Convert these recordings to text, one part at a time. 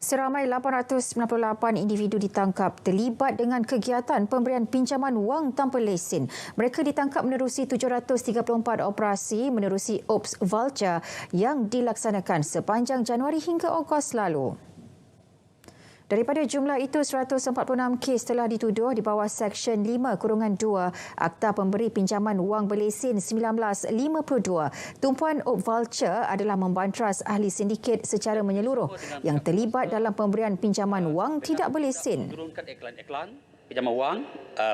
Seramai 898 individu ditangkap terlibat dengan kegiatan pemberian pinjaman wang tanpa lesen. Mereka ditangkap menerusi 734 operasi menerusi Ops Vulture yang dilaksanakan sepanjang Januari hingga Ogos lalu. Daripada jumlah itu, 146 kes telah dituduh di bawah Seksyen 5-2 Akta Pemberi Pinjaman Wang Berlesen 1952. Tumpuan Ops Vulture adalah membantras ahli sindiket secara menyeluruh yang terlibat dalam pemberian pinjaman wang tidak berlesen. Turunkan iklan-iklan pinjaman wang,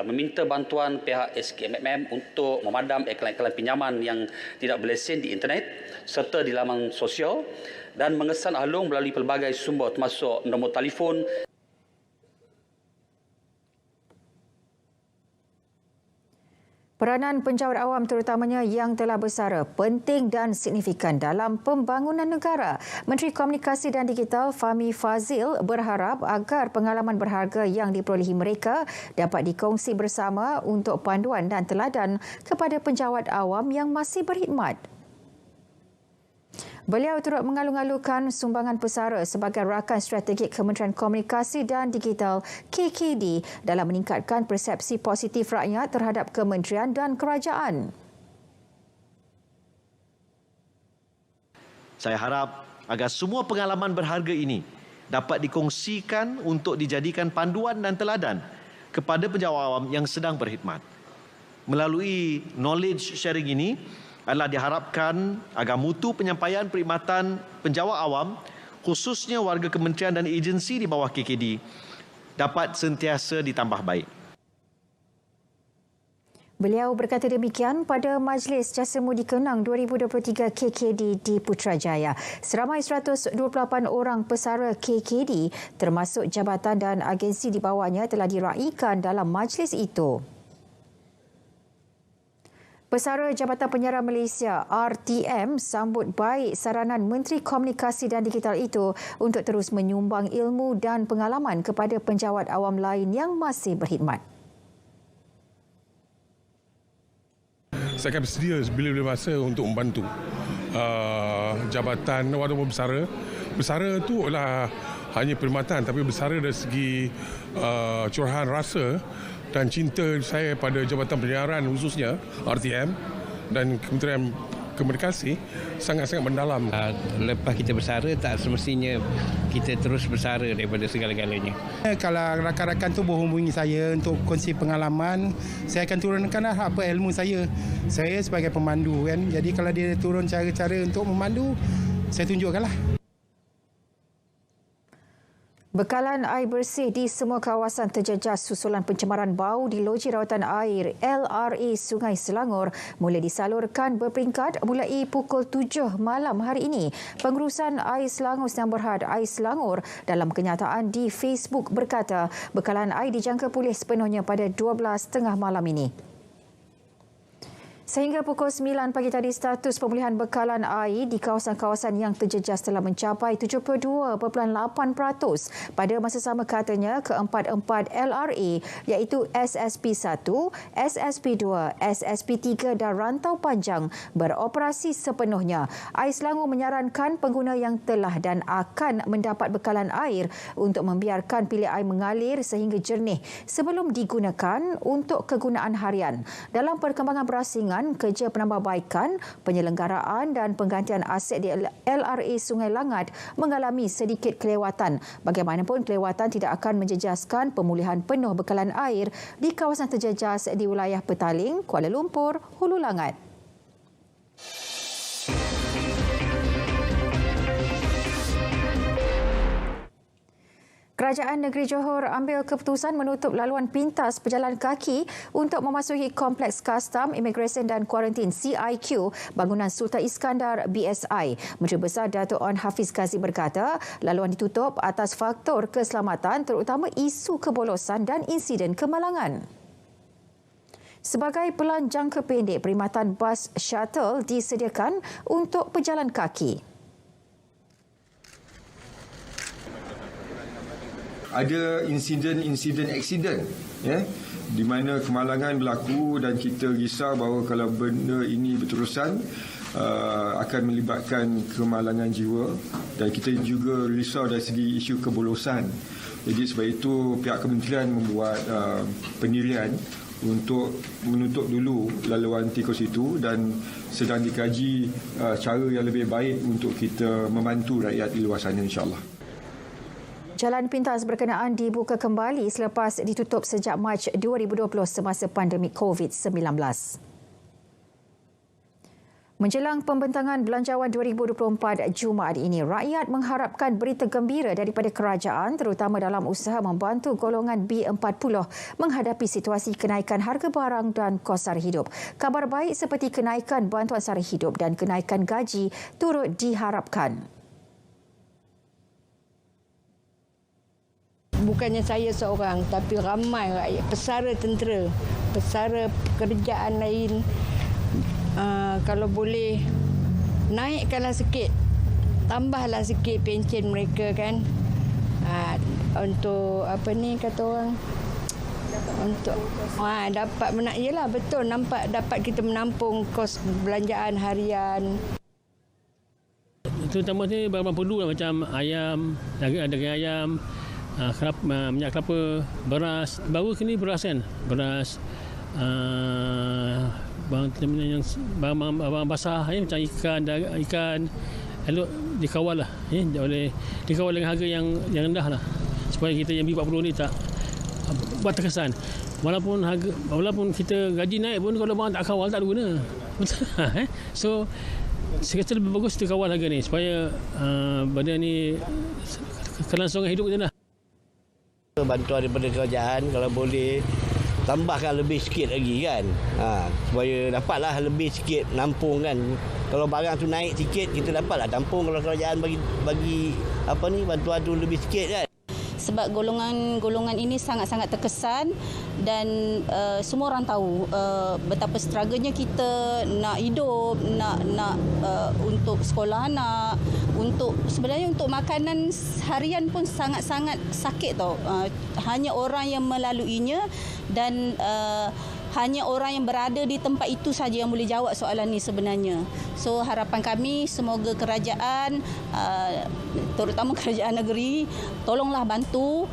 meminta bantuan pihak SKMMM untuk memadam iklan-iklan pinjaman yang tidak berlesen di internet serta di laman sosial dan mengesan ahlung melalui pelbagai sumber termasuk nombor telefon. Peranan penjawat awam terutamanya yang telah bersara penting dan signifikan dalam pembangunan negara. Menteri Komunikasi dan Digital Fahmi Fadzil berharap agar pengalaman berharga yang diperolehi mereka dapat dikongsi bersama untuk panduan dan teladan kepada penjawat awam yang masih berkhidmat. Beliau turut mengalu-alukan sumbangan pesara sebagai rakan strategik Kementerian Komunikasi dan Digital KKD dalam meningkatkan persepsi positif rakyat terhadap kementerian dan kerajaan. Saya harap agar semua pengalaman berharga ini dapat dikongsikan untuk dijadikan panduan dan teladan kepada penjawat awam yang sedang berkhidmat. Melalui knowledge sharing ini, adalah diharapkan agar mutu penyampaian perkhidmatan penjawat awam, khususnya warga kementerian dan agensi di bawah KKD, dapat sentiasa ditambah baik. Beliau berkata demikian pada Majlis Jasa Mudi Kenang 2023 KKD di Putrajaya. Seramai 128 orang pesara KKD termasuk jabatan dan agensi di bawahnya telah diraikan dalam majlis itu. Pesara Jabatan Penyiaran Malaysia RTM sambut baik saranan Menteri Komunikasi dan Digital itu untuk terus menyumbang ilmu dan pengalaman kepada penjawat awam lain yang masih berkhidmat. Saya akan bersedia bila-bila masa untuk membantu jabatan walaupun bersara. Bersara itu adalah hanya perkhidmatan, tapi bersara dari segi curahan rasa dan cinta saya pada Jabatan Penyiaran khususnya RTM dan Kementerian Komunikasi sangat-sangat mendalam. Lepas kita bersara, tak semestinya kita terus bersara daripada segala-galanya. Kalau rakan-rakan tu berhubungi saya untuk kongsi pengalaman, saya akan turunkan apa ilmu saya. Saya sebagai pemandu kan. Jadi kalau dia turun cara-cara untuk memandu, saya tunjukkanlah. Bekalan air bersih di semua kawasan terjejas susulan pencemaran bau di loji rawatan air LRA Sungai Selangor mula disalurkan berperingkat mulai pukul 7 malam hari ini. Pengurusan Air Selangor Sdn Bhd Air Selangor dalam kenyataan di Facebook berkata bekalan air dijangka pulih sepenuhnya pada 12.30 malam ini. Sehingga pukul 9 pagi tadi, status pemulihan bekalan air di kawasan-kawasan yang terjejas telah mencapai 72.8%. Pada masa sama katanya, keempat-empat LRA iaitu SSP1, SSP2, SSP3 dan Rantau Panjang beroperasi sepenuhnya. Air Selangor menyarankan pengguna yang telah dan akan mendapat bekalan air untuk membiarkan bilik air mengalir sehingga jernih sebelum digunakan untuk kegunaan harian. Dalam perkembangan berasingan, kerja penambahbaikan, penyelenggaraan dan penggantian aset di LRA Sungai Langat mengalami sedikit kelewatan. Bagaimanapun, kelewatan tidak akan menjejaskan pemulihan penuh bekalan air di kawasan terjejas di wilayah Petaling, Kuala Lumpur, Hulu Langat. Kerajaan Negeri Johor ambil keputusan menutup laluan pintas pejalan kaki untuk memasuki Kompleks Kastam, Imigresen dan Kuarantin CIQ bangunan Sultan Iskandar BSI. Menteri Besar Datuk Onn Hafiz Kazim berkata, laluan ditutup atas faktor keselamatan terutama isu kebolosan dan insiden kemalangan. Sebagai pelan jangka pendek, perkhidmatan bas shuttle disediakan untuk pejalan kaki. Ada insiden ya, di mana kemalangan berlaku dan kita risau bahawa kalau benda ini berterusan akan melibatkan kemalangan jiwa dan kita juga risau dari segi isu kebolosan. Jadi sebab itu pihak kementerian membuat pendirian untuk menutup dulu laluan tikus itu dan sedang dikaji cara yang lebih baik untuk kita membantu rakyat di luar sana, insya-Allah. Jalan pintas berkenaan dibuka kembali selepas ditutup sejak Mac 2020 semasa pandemik COVID-19. Menjelang pembentangan Belanjawan 2024 Jumaat ini, rakyat mengharapkan berita gembira daripada kerajaan terutama dalam usaha membantu golongan B40 menghadapi situasi kenaikan harga barang dan kos sara hidup. Kabar baik seperti kenaikan bantuan sara hidup dan kenaikan gaji turut diharapkan. Bukannya saya seorang, tapi ramai rakyat, pesara tentera, pesara pekerjaan lain. Kalau boleh naikkanlah sikit, tambahlah sikit pencen mereka kan, untuk apa ni kata orang, untuk dapat yelah betul, nampak dapat kita menampung kos belanjaan harian. Terutama ni barang perlu lah, macam ayam, daging ayam, minyak kelapa, beras. Baru ni beras kan, beras, barang basah macam ikan elok dikawal lah, dikawal dengan harga yang rendah lah, supaya kita yang B40 ni tak buat terkesan. Walaupun kita gaji naik pun kalau barang tak kawal tak ada guna. So saya kata lebih bagus kita kawal harga ni supaya benda ni kelangsungan hidup kita lah. Bantuan daripada kerajaan kalau boleh tambahkan lebih sikit lagi kan, supaya dapatlah lebih sikit nampung kan. Kalau barang tu naik sikit kita dapatlah tampung, kalau kerajaan bagi bantuan tu lebih sikit kan. Sebab golongan ini sangat-sangat terkesan dan semua orang tahu betapa struggle-nya kita nak hidup, nak untuk sekolah anak, sebenarnya untuk makanan harian pun sangat-sangat sakit tau. Hanya orang yang melaluinya dan hanya orang yang berada di tempat itu saja yang boleh jawab soalan ni sebenarnya. So harapan kami semoga kerajaan, terutama kerajaan negeri, tolonglah bantu,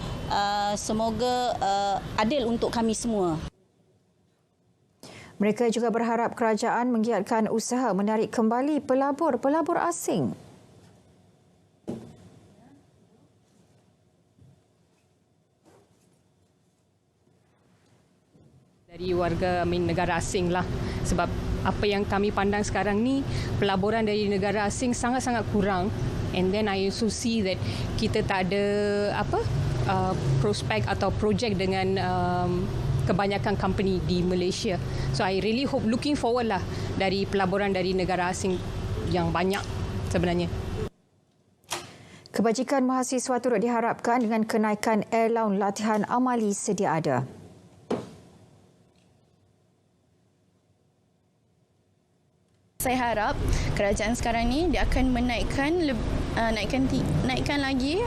semoga adil untuk kami semua. Mereka juga berharap kerajaan menggiatkan usaha menarik kembali pelabur asing. Dari warga negara asing lah, sebab apa yang kami pandang sekarang ni pelaburan dari negara asing sangat-sangat kurang, and then I also see that kita tak ada prospek atau projek dengan kebanyakan company di Malaysia. So I really hope, looking forward lah dari pelaburan dari negara asing yang banyak sebenarnya. Kebajikan mahasiswa turut diharapkan dengan kenaikan allowance latihan amali sedia ada. Saya harap kerajaan sekarang ni dia akan naikkan lagi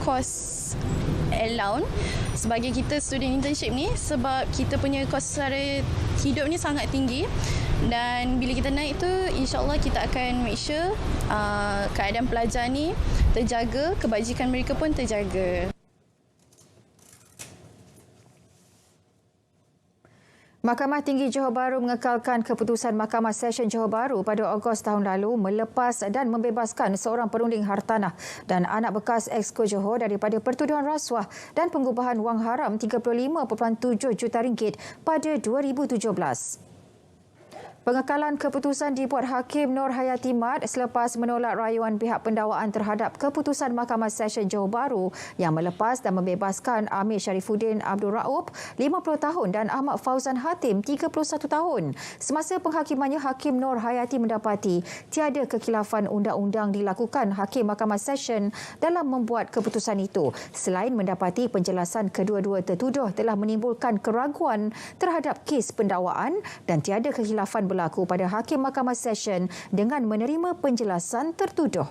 kos allowance sebagai kita student internship ni, sebab kita punya kos sara hidup ni sangat tinggi, dan bila kita naik tu insya-Allah kita akan make sure keadaan pelajar ni terjaga, kebajikan mereka pun terjaga. Mahkamah Tinggi Johor Bahru mengekalkan keputusan Mahkamah Session Johor Bahru pada Ogos tahun lalu melepas dan membebaskan seorang perunding hartanah dan anak bekas Exco Johor daripada pertuduhan rasuah dan pengubahan wang haram RM35.7 juta pada 2017. Pengekalan keputusan dibuat Hakim Nur Hayati Mat selepas menolak rayuan pihak pendakwaan terhadap keputusan Mahkamah Session Johor Bahru yang melepas dan membebaskan Amir Sharifuddin Abdul Raub 50 tahun dan Ahmad Fauzan Hatim 31 tahun. Semasa penghakimannya, Hakim Nur Hayati mendapati tiada kekhilafan undang-undang dilakukan Hakim Mahkamah Session dalam membuat keputusan itu, selain mendapati penjelasan kedua-dua tertuduh telah menimbulkan keraguan terhadap kes pendakwaan dan tiada kekhilafan berlaku pada Hakim Mahkamah Session dengan menerima penjelasan tertuduh.